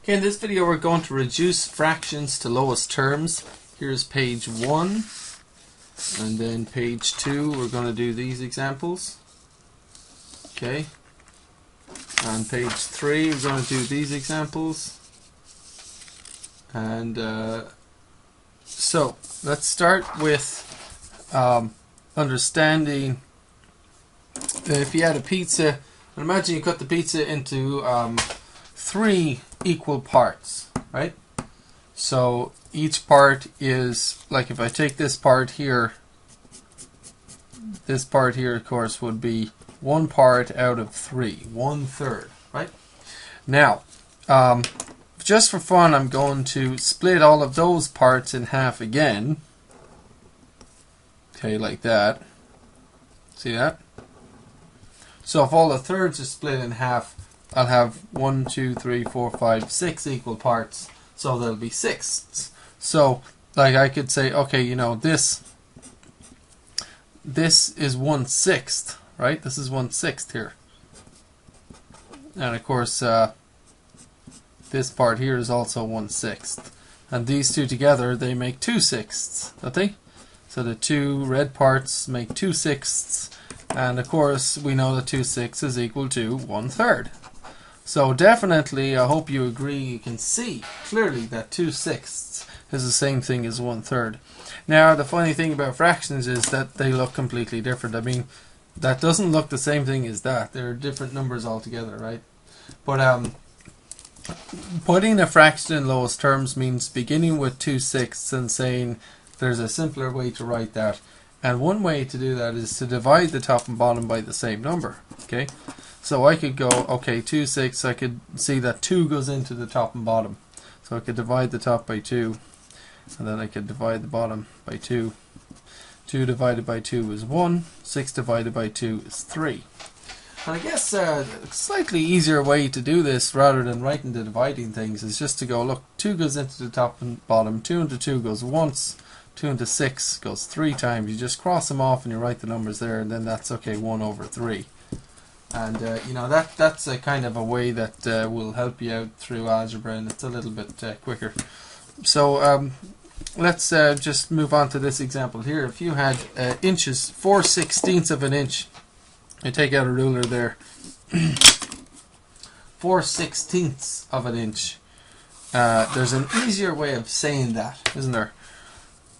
Okay, in this video we're going to reduce fractions to lowest terms. Here's page 1, and then page 2 we're going to do these examples. Okay, and page 3 we're going to do these examples. And so let's start with understanding that if you had a pizza, and imagine you cut the pizza into 3 equal parts, right? So each part is, like if I take this part here of course would be 1 part out of 3, 1/3, right? Now just for fun I'm going to split all of those parts in half again. Okay, like that. See that? So if all the thirds are split in half, I'll have 1, 2, 3, 4, 5, 6 equal parts. So there'll be sixths. So like I could say, okay, you know, this is 1/6, right? This is 1/6 here. And of course this part here is also 1/6. And these two together, they make 2/6, don't they? So the 2 red parts make 2/6. And of course we know that 2/6 is equal to 1/3. So definitely, I hope you agree, you can see clearly that 2/6 is the same thing as 1/3. Now the funny thing about fractions is that they look completely different. I mean, that doesn't look the same thing as that. They're different numbers altogether, right? But putting a fraction in lowest terms means beginning with 2/6 and saying there's a simpler way to write that. And one way to do that is to divide the top and bottom by the same number. Okay, so I could go, okay, 2/6, I could see that 2 goes into the top and bottom. So I could divide the top by 2, and then I could divide the bottom by 2. 2 divided by 2 is 1, 6 divided by 2 is 3. And I guess a slightly easier way to do this, rather than writing the dividing things, is just to go, look, 2 goes into the top and bottom, 2 into 2 goes once, 2 into 6 goes 3 times. You just cross them off and you write the numbers there, and then that's okay, 1/3. And you know, that's a kind of a way that will help you out through algebra, and it's a little bit quicker. So let's just move on to this example here. If you had inches, 4/16 of an inch, you take out a ruler there, 4/16 of an inch. There's an easier way of saying that, isn't there?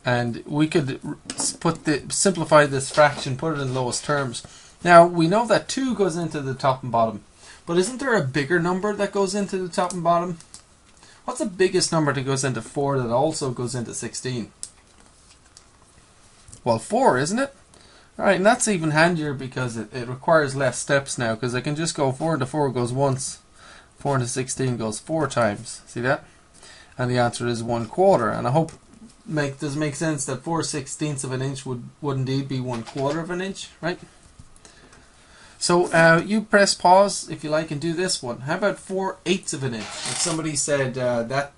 And we could simplify this fraction, put it in lowest terms. Now we know that 2 goes into the top and bottom, but isn't there a bigger number that goes into the top and bottom? What's the biggest number that goes into 4 that also goes into 16? Well, 4, isn't it? Alright, and that's even handier because it requires less steps now, because I can just go 4 into 4 goes once, 4 into 16 goes 4 times. See that? And the answer is 1/4. And I hope does it make sense that 4/16 of an inch would indeed be 1/4 of an inch, right? So you press pause if you like and do this one. How about 4/8 of an inch? If somebody said that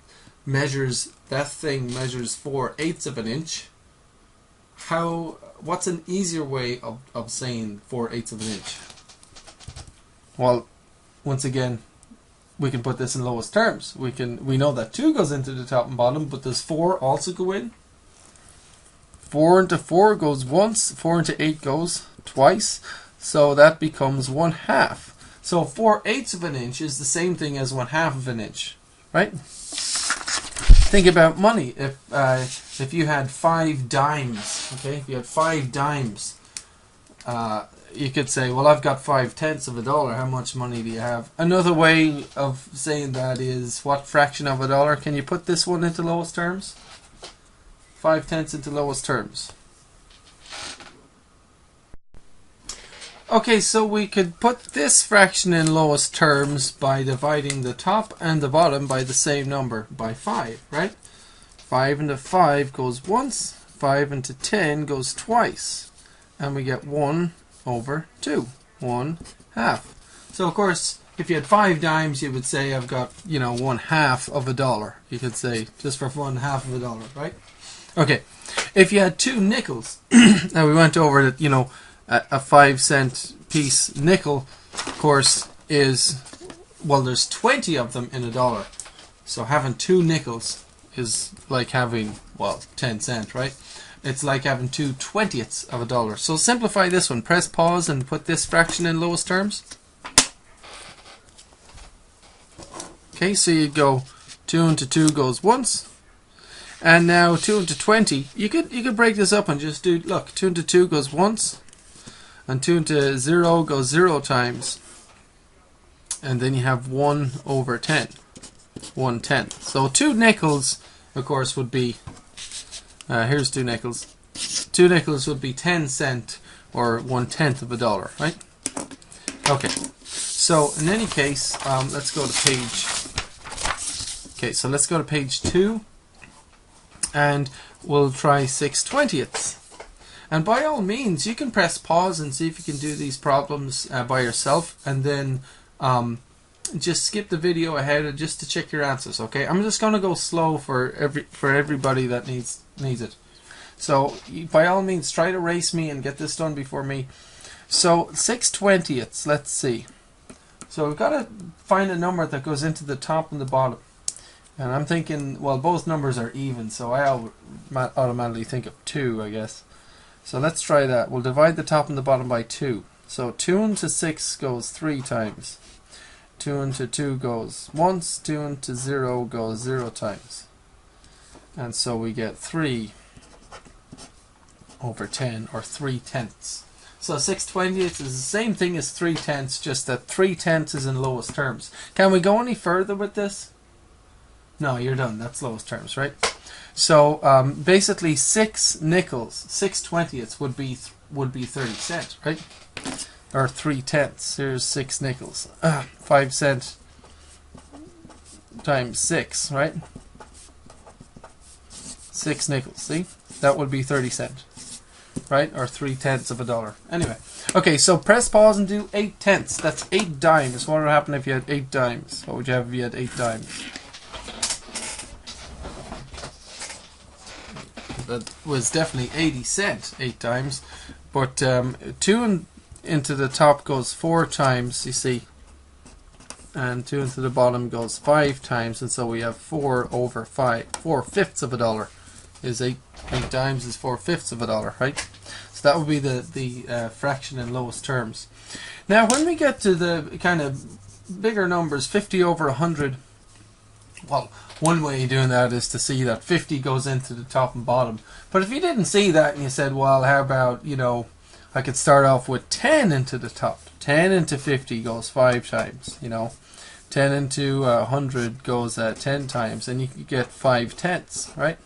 thing measures 4/8 of an inch, what's an easier way of saying 4/8 of an inch? Well, once again, we can put this in lowest terms. We know that 2 goes into the top and bottom, but does 4 also go in? 4 into 4 goes once, 4 into 8 goes twice, so that becomes 1/2. So 4/8 of an inch is the same thing as 1/2 of an inch, right? Think about money. If you had 5 dimes, okay, if you had 5 dimes, you could say, well, I've got 5/10 of a dollar. How much money do you have? Another way of saying that is, what fraction of a dollar? Can you put this one into lowest terms? 5/10 into lowest terms. Okay, so we could put this fraction in lowest terms by dividing the top and the bottom by the same number, by 5, right? 5 into 5 goes once, 5 into 10 goes twice, and we get 1/2, 1/2. So of course, if you had 5 dimes, you would say I've got, you know, 1/2 of a dollar. You could say, just for fun, 1/2 of a dollar, right? Okay, if you had 2 nickels, now we went over that, you know, a 5-cent piece nickel, of course, is, well, there's 20 of them in a dollar. So having 2 nickels is like having, well, 10 cents, right? It's like having 2 twentieths of a dollar. So simplify this one. Press pause and put this fraction in lowest terms. Okay, so you go 2 into 2 goes once. And now 2 into 20, you could break this up and just do, look, 2 into 2 goes once, and 2 into 0 goes 0 times, and then you have 1 over 10, 1/10. So 2 nickels, of course, would be, here's 2 nickels. 2 nickels would be 10 cents, or 1/10 of a dollar, right? Okay, so in any case, let's go to page, okay, so let's go to page 2. And we'll try 6/20ths. And by all means, you can press pause and see if you can do these problems by yourself, and then just skip the video ahead just to check your answers. Okay, I'm just going to go slow for everybody that needs it. So by all means, try to race me and get this done before me. So 6/20ths. Let's see. So we've got to find a number that goes into the top and the bottom. And I'm thinking, well, both numbers are even, so I automatically think of 2, I guess. So let's try that. We'll divide the top and the bottom by 2. So 2 into 6 goes 3 times. 2 into 2 goes once. 2 into 0 goes 0 times. And so we get 3 over 10, or 3/10. So 6/20ths is the same thing as 3/10, just that 3/10 is in lowest terms. Can we go any further with this? No, you're done. That's lowest terms, right? So basically, 6 nickels, 6/20ths would be 30 cents, right? Or 3/10. Here's 6 nickels. 5 cents times 6, right? 6 nickels. See, that would be 30 cents, right? Or 3/10 of a dollar. Anyway, okay. So press pause and do 8/10. That's 8 dimes. What would happen if you had 8 dimes? What would you have if you had 8 dimes? That was definitely 80 cents 8 times, but 2 into the top goes 4 times, you see, and 2 into the bottom goes 5 times, and so we have 4 over 5. 4/5 of a dollar is 8 dimes is 4/5 of a dollar, right? So that would be the fraction in lowest terms. Now when we get to the kind of bigger numbers, 50 over 100, well, one way of doing that is to see that 50 goes into the top and bottom. But if you didn't see that and you said, well, how about, you know, I could start off with 10 into the top. 10 into 50 goes 5 times, you know. 10 into 100 goes 10 times, and you could get 5/10, right?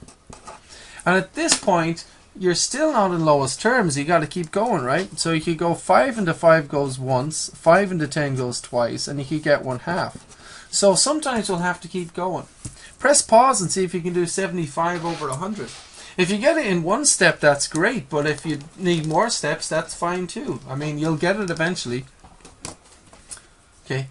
And at this point, you're still not in lowest terms. You got to keep going, right? So you could go 5 into 5 goes once, 5 into 10 goes twice, and you could get 1/2. So sometimes you'll have to keep going. Press pause and see if you can do 75 over 100. If you get it in one step, that's great, but if you need more steps, that's fine too. I mean, you'll get it eventually. Okay,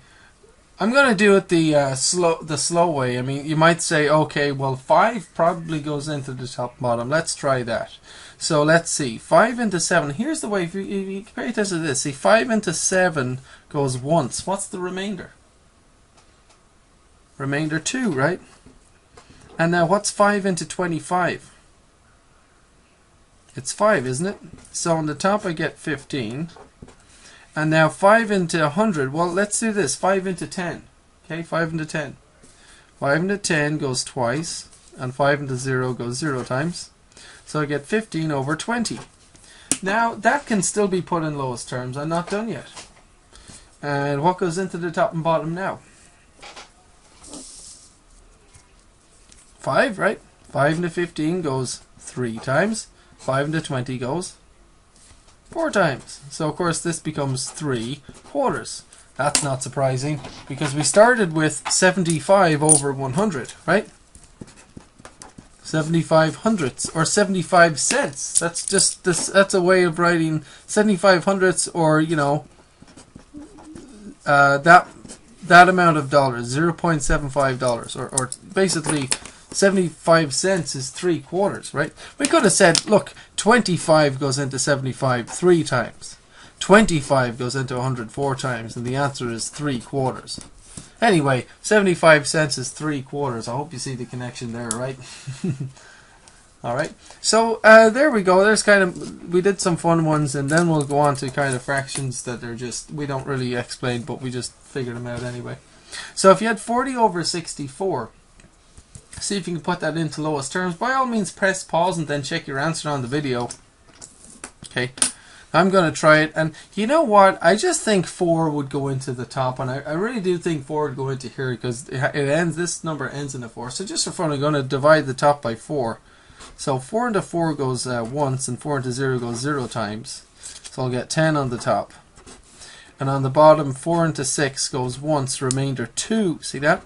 I'm going to do it the slow way. I mean, you might say, okay, well, 5 probably goes into the top and bottom. Let's try that. So let's see, 5 into 7. Here's the way, if you pay attention to this, see, 5 into 7 goes once. What's the remainder? Remainder 2, right? And now what's 5 into 25? It's 5, isn't it? So on the top I get 15. And now 5 into 100, well, let's do this. 5 into 10. Okay, 5 into 10. 5 into 10 goes twice, and 5 into 0 goes 0 times. So I get 15 over 20. Now, that can still be put in lowest terms. I'm not done yet. And what goes into the top and bottom now? 5, right? 5 into 15 goes 3 times. 5 into 20 goes 4 times. So of course this becomes 3/4. That's not surprising because we started with 75 over 100, right? 75 hundredths or 75 cents. That's just this. That's a way of writing 75 hundredths, or you know, that amount of dollars, $0.75, or basically 75 cents is 3/4, right? We could have said, look, 25 goes into 75 3 times. 25 goes into 100 4 times, and the answer is 3/4. Anyway, 75 cents is 3/4. I hope you see the connection there, right? Alright, so there we go. There's kind of, we did some fun ones, and then we'll go on to kind of fractions that are just, we don't really explain, but we just figured them out anyway. So if you had 40 over 64, see if you can put that into lowest terms. By all means, press pause and then check your answer on the video. Okay, I'm going to try it, and you know what? I just think 4 would go into the top, and I really do think 4 would go into here, because it ends, this number ends in a 4. So just for fun, I'm going to divide the top by 4. So 4 into 4 goes once, and 4 into 0 goes 0 times. So I'll get 10 on the top. And on the bottom, 4 into 6 goes once, remainder 2. See that?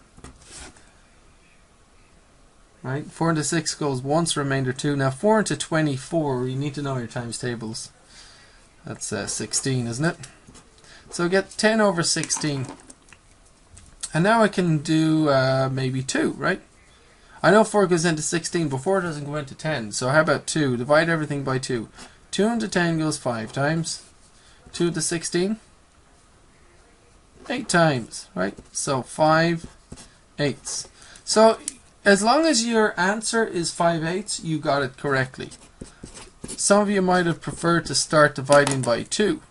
Right? 4 into 6 goes once, remainder 2. Now 4 into 24, you need to know your times tables. That's 16, isn't it? So get 10 over 16. And now I can do maybe 2, right? I know 4 goes into 16, but 4 doesn't go into 10. So how about 2? Divide everything by 2. 2 into 10 goes 5 times. 2 into 16? 8 times, right? So 5/8. So as long as your answer is 5/8, you got it correctly. Some of you might have preferred to start dividing by 2.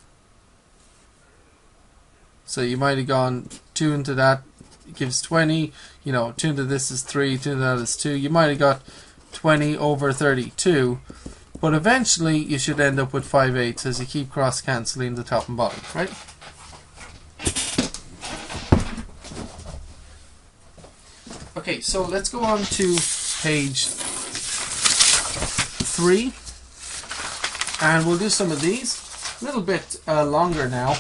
So you might have gone 2 into that gives 20, you know, 2 into this is 3, 2 into that is 2. You might have got 20 over 32, but eventually you should end up with 5/8 as you keep cross cancelling the top and bottom, right? Okay, so let's go on to page 3, and we'll do some of these. A little bit longer now.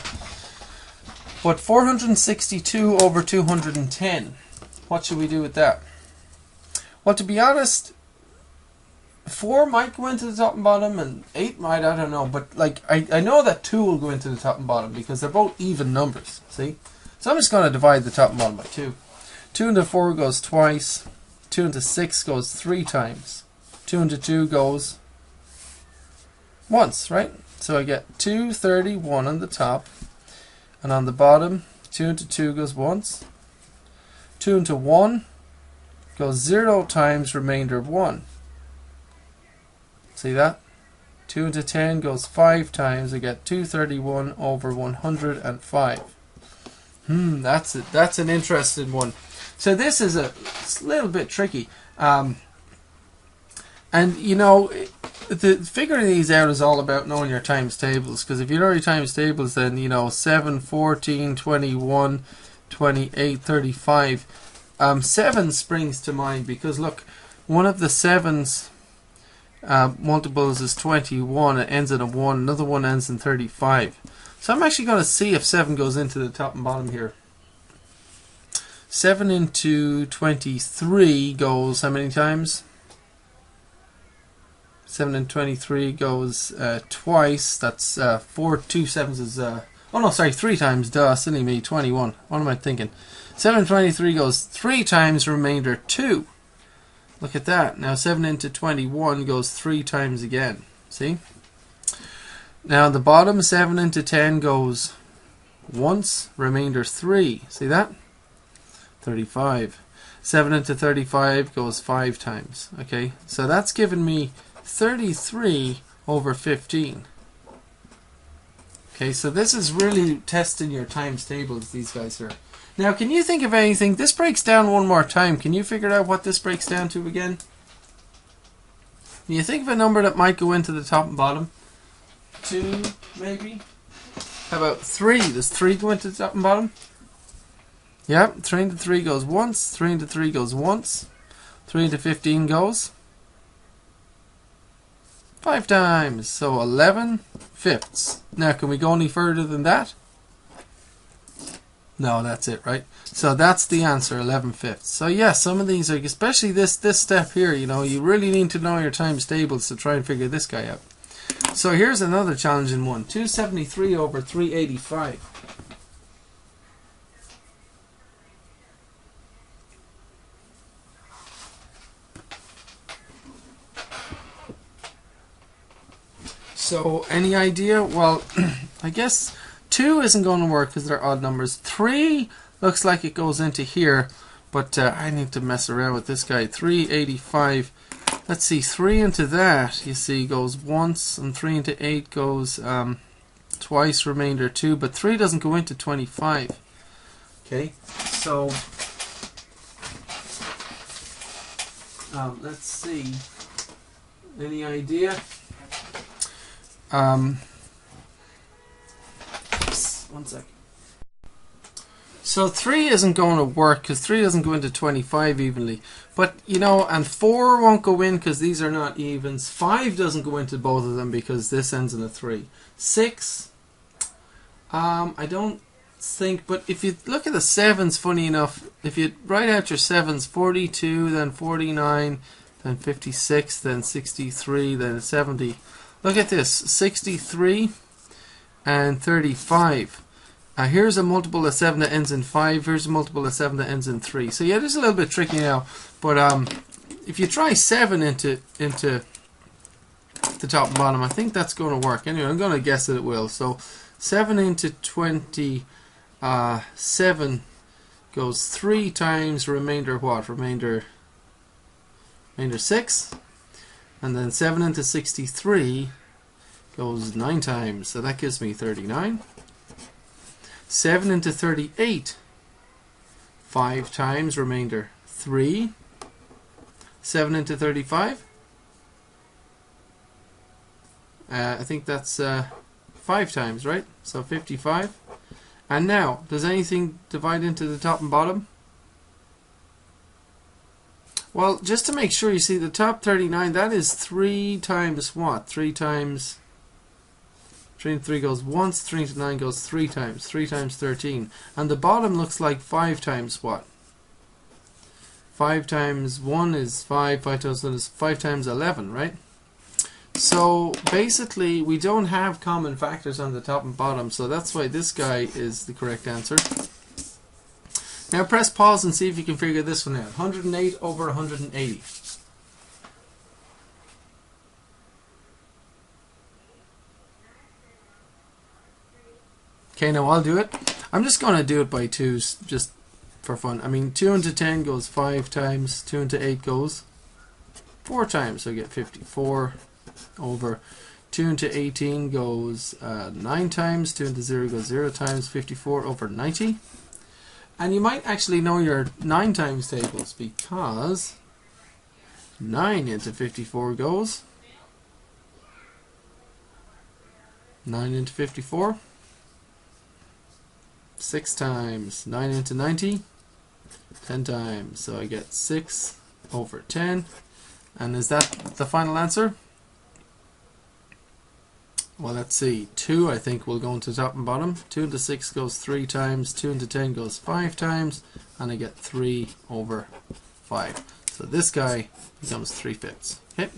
But 462 over 210, what should we do with that? Well, to be honest, 4 might go into the top and bottom, and 8 might, I don't know. But like, I know that 2 will go into the top and bottom because they're both even numbers, see? So I'm just going to divide the top and bottom by 2. 2 into 4 goes twice. 2 into 6 goes 3 times. 2 into 2 goes once, right? So I get 231 on the top. And on the bottom, 2 into 2 goes once. 2 into 1 goes 0 times remainder of 1. See that? 2 into 10 goes 5 times. I get 231 over 105. That's it. That's an interesting one. So this is a little bit tricky. And you know, figuring these out is all about knowing your times tables, because if you know your times tables, then you know 7, 14, 21, 28, 35. 7 springs to mind because look, one of the 7's multiples is 21. It ends in a 1. Another one ends in 35. So I'm actually going to see if 7 goes into the top and bottom here. 7 into 23 goes how many times? 7 and 23 goes twice. That's 4, 2 7s is oh no, sorry, 3 times. Duh, silly me. 21. What am I thinking? 7 and 23 goes 3 times. Remainder 2. Look at that. Now 7 into 21 goes 3 times again. See? Now at the bottom, 7 into 10 goes once. Remainder 3. See that? 35. 7 into 35 goes 5 times. Okay, so that's given me 33 over 15. Okay, so this is really testing your times tables, these guys here. Now, can you think of anything? This breaks down one more time. Can you figure out what this breaks down to again? Can you think of a number that might go into the top and bottom? 2, maybe? How about 3? Does 3 go into the top and bottom? Yeah, 3 into 3 goes once. 3 into 3 goes once. 3 into 15 goes 5 times. So 11/5. Now, can we go any further than that? No, that's it, right? So that's the answer, 11/5. So yeah, some of these are, especially this step here, you know, you really need to know your times tables to try and figure this guy out. So here's another challenging one. 273 over 385. So, any idea? Well, I guess 2 isn't going to work because they're odd numbers. 3 looks like it goes into here, but I need to mess around with this guy. 385. Let's see, 3 into that, you see, goes once, and 3 into 8 goes twice, remainder 2, but 3 doesn't go into 25. Okay, so let's see. Any idea? One sec. So 3 isn't going to work because 3 doesn't go into 25 evenly. But, you know, and 4 won't go in because these are not evens. 5 doesn't go into both of them because this ends in a 3. 6, I don't think, but if you look at the 7s, funny enough, if you write out your 7s, 42, then 49, then 56, then 63, then 70. Look at this, 63 and 35. Here's a multiple of 7 that ends in 5. Here's a multiple of 7 that ends in 3. So yeah, this is a little bit tricky now. But if you try 7 into the top and bottom, I think that's going to work. Anyway, I'm going to guess that it will. So 7 into 27 goes 3 times remainder what? Remainder 6. And then 7 into 63 goes 9 times. So that gives me 39. 7 into 38, 5 times, remainder 3. 7 into 35, I think that's 5 times, right? So 55. And now, does anything divide into the top and bottom? Well, just to make sure, you see the top 39, that is 3 times what? 3 times... 3 and 3 goes once, 3 into 9 goes 3 times. 3 times 13. And the bottom looks like 5 times what? 5 times 1 is 5, 5 times 1 is 5 times 11, right? So basically we don't have common factors on the top and bottom, so that's why this guy is the correct answer. Now press pause and see if you can figure this one out. 108 over 180. Okay, now I'll do it. I'm just going to do it by 2s, just for fun. I mean, 2 into 10 goes 5 times, 2 into 8 goes 4 times, so I get 54 over 2 into 18 goes 9 times, 2 into 0 goes 0 times, 54 over 90. And you might actually know your 9 times tables because 9 into 54 goes 9 into 54. 6 times. 9 into 90, 10 times. So I get 6 over 10. And is that the final answer? Well, let's see. 2, I think, will go into top and bottom. 2 into 6 goes 3 times. 2 into 10 goes 5 times. And I get 3 over 5. So this guy becomes 3/5. Okay.